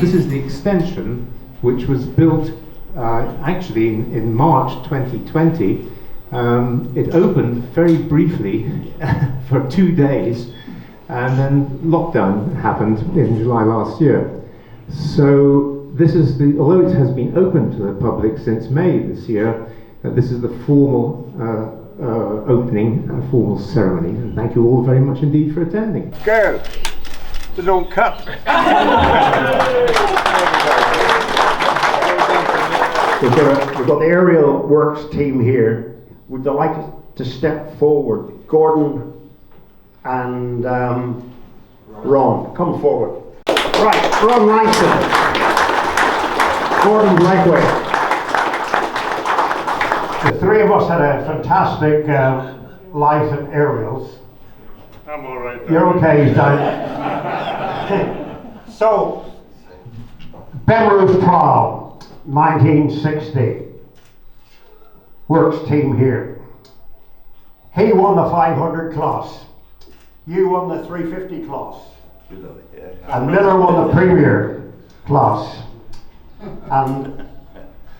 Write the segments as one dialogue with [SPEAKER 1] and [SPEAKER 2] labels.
[SPEAKER 1] This is the extension, which was built actually in March 2020. It opened very briefly for 2 days, and then lockdown happened in July last year. So this is although it has been open to the public since May this year, this is the formal opening and formal ceremony. And thank you all very much indeed for attending.
[SPEAKER 2] Go! They don't cut. We've got the aerial works team here. Would they like to step forward? Gordon and Ron, come forward. Right, Ron Langston. Gordon Blakeway. The three of us had a fantastic life at Ariel's.
[SPEAKER 3] I'm all right.
[SPEAKER 2] You're okay, he's down. So, Belarus Prom, 1960. Works team here. He won the 500 class. You won the 350 class. And Miller won the Premier class. And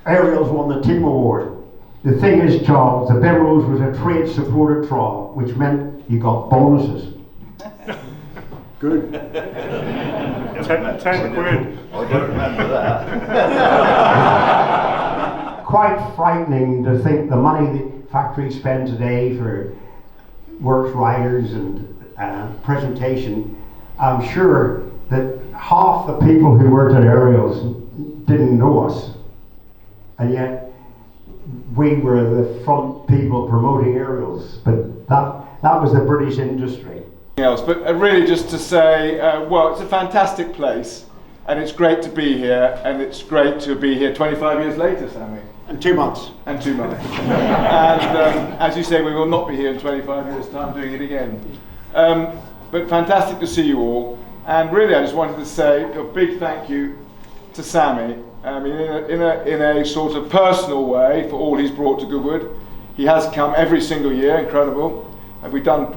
[SPEAKER 2] Ariel's won the team award. The thing is, Charles, the Belarus was a trade supported trial, which meant you got bonuses. Good.
[SPEAKER 3] 10 quid.
[SPEAKER 4] I don't remember that.
[SPEAKER 2] Quite frightening to think the money the factory spend today for works riders and presentation. I'm sure that half the people who worked at Ariel's didn't know us, and yet we were the front people promoting Ariel's. But that was the British industry.
[SPEAKER 5] Else, but really just to say, well, it's a fantastic place, and it's great to be here, and it's great to be here 25 years later, Sammy.
[SPEAKER 2] And 2 months.
[SPEAKER 5] And 2 months. And as you say, we will not be here in 25 years' time doing it again. But fantastic to see you all, and really I just wanted to say a big thank you to Sammy. I mean, in a sort of personal way, for all he's brought to Goodwood. He has come every single year, incredible. We've done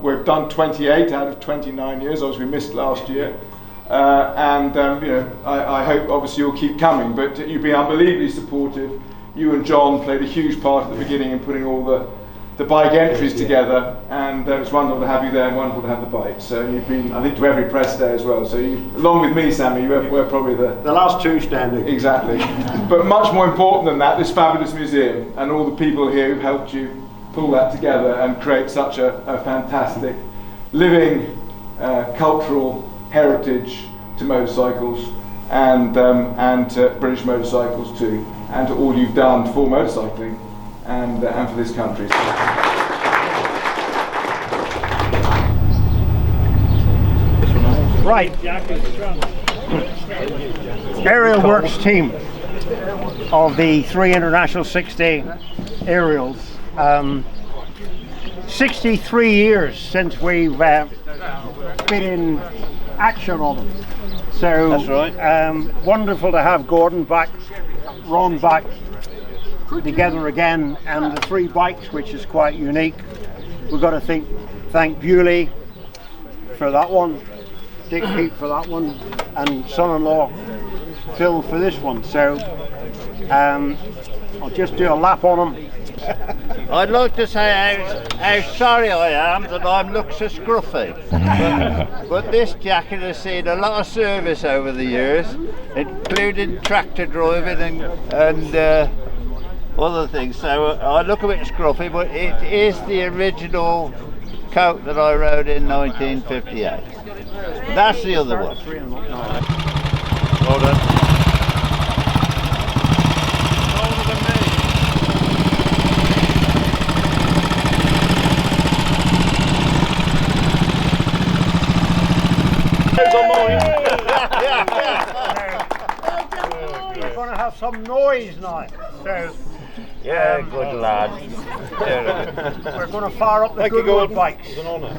[SPEAKER 5] 28 out of 29 years. Obviously, we missed last year, and you know, I hope obviously you'll keep coming. But you've been unbelievably supportive. You and John played a huge part at the beginning in putting all the bike entries together, and it's wonderful to have you there and wonderful to have the bike. So you've been, I think, to every press day as well. So you, along with me, Sammy, we're probably the
[SPEAKER 2] last two standing.
[SPEAKER 5] Exactly. But much more important than that, this fabulous museum and all the people here who've helped you pull that together and create such a fantastic living cultural heritage to motorcycles and to British motorcycles too, and to all you've done for motorcycling and for this country.
[SPEAKER 2] Right. Aerial Works team of the 3 International 60 Ariels. 63 years since we've been in action on them. So
[SPEAKER 4] that's right.
[SPEAKER 2] Wonderful to have Gordon back, Ron back together again, and the 3 bikes, which is quite unique. We've got to thank Bewley for that one, Dick Pete for that one, and son-in-law Phil for this one. So I'll just do a lap on them.
[SPEAKER 4] I'd like to say how sorry I am that I'm look so scruffy. But this jacket has seen a lot of service over the years, including tractor driving and other things. So I look a bit scruffy, but it is the original coat that I rode in 1958. That's the other one. Well done.
[SPEAKER 2] We're going to have some noise now. So,
[SPEAKER 4] yeah, good lad.
[SPEAKER 2] We're going to fire up the Goodwood bikes.
[SPEAKER 4] It's an honour.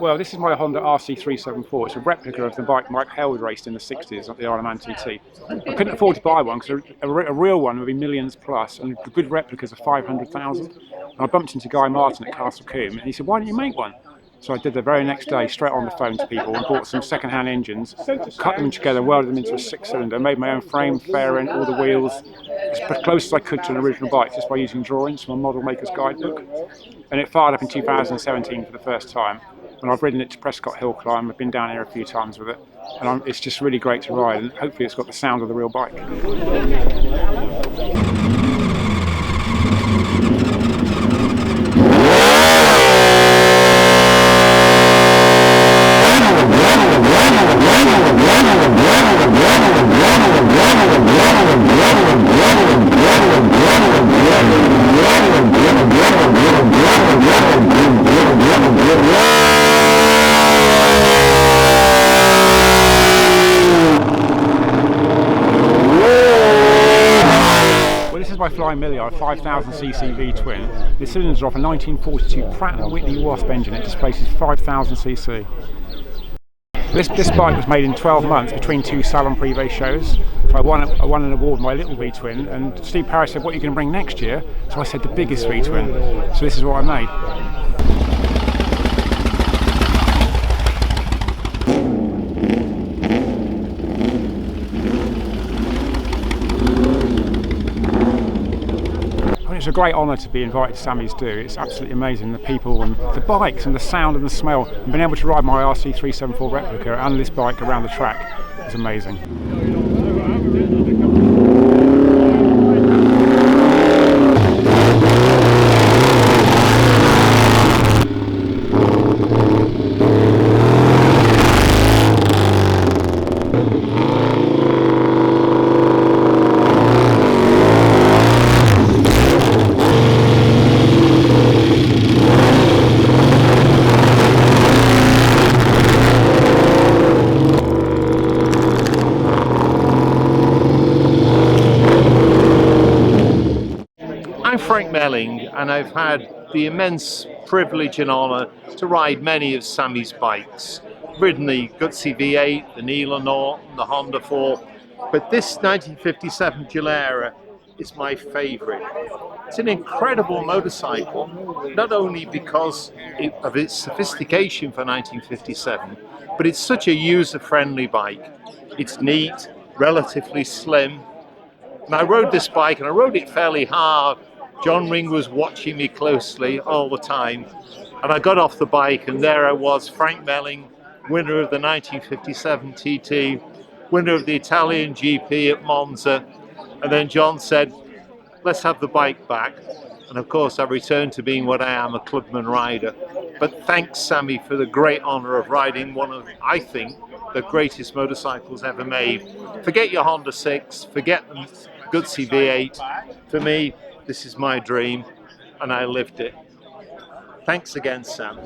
[SPEAKER 3] Well, this is my Honda RC374. It's a replica of the bike Mike Held raced in the 60s at the Isle of Man TT. I couldn't afford to buy one because a real one would be millions plus, and the good replicas are 500,000. And I bumped into Guy Martin at Castle Combe, and he said, "Why don't you make one?" So I did the very next day, straight on the phone to people, and bought some second-hand engines, cut them together, welded them into a 6-cylinder, made my own frame, fairing, all the wheels, as close as I could to an original bike, just by using drawings from a model maker's guidebook. And it fired up in 2017 for the first time. And I've ridden it to Prescott Hill Climb. I've been down here a few times with it, and it's just really great to ride. And hopefully, it's got the sound of the real bike. My Flying Millyard 5000cc V-twin. The cylinders are off a 1942 Pratt & Whitney Wasp engine. It displaces 5000cc. This bike was made in 12 months between 2 Salon Privé shows. So I won an award, my little V-twin, and Steve Parrish said, "What are you going to bring next year?" So I said, "The biggest V-twin." So this is what I made. It's a great honour to be invited to Sammy's Do. It's absolutely amazing, the people and the bikes and the sound and the smell. And being able to ride my RC374 replica and this bike around the track is amazing.
[SPEAKER 6] Melling, and I've had the immense privilege and honour to ride many of Sammy's bikes. I've ridden the Gutsy V8, the Neela Norton, the Honda 4, but this 1957 Gilera is my favourite. It's an incredible motorcycle, not only because of its sophistication for 1957, but it's such a user-friendly bike. It's neat, relatively slim, and I rode this bike and I rode it fairly hard. John Ring was watching me closely all the time, and I got off the bike and there I was, Frank Melling, winner of the 1957 TT, winner of the Italian GP at Monza, and then John said, "Let's have the bike back." And of course I returned to being what I am, a clubman rider. But thanks Sammy for the great honour of riding one of, I think, the greatest motorcycles ever made. Forget your Honda 6, forget the Gutsy V8. For me, this is my dream, and I lived it. Thanks again, Sam.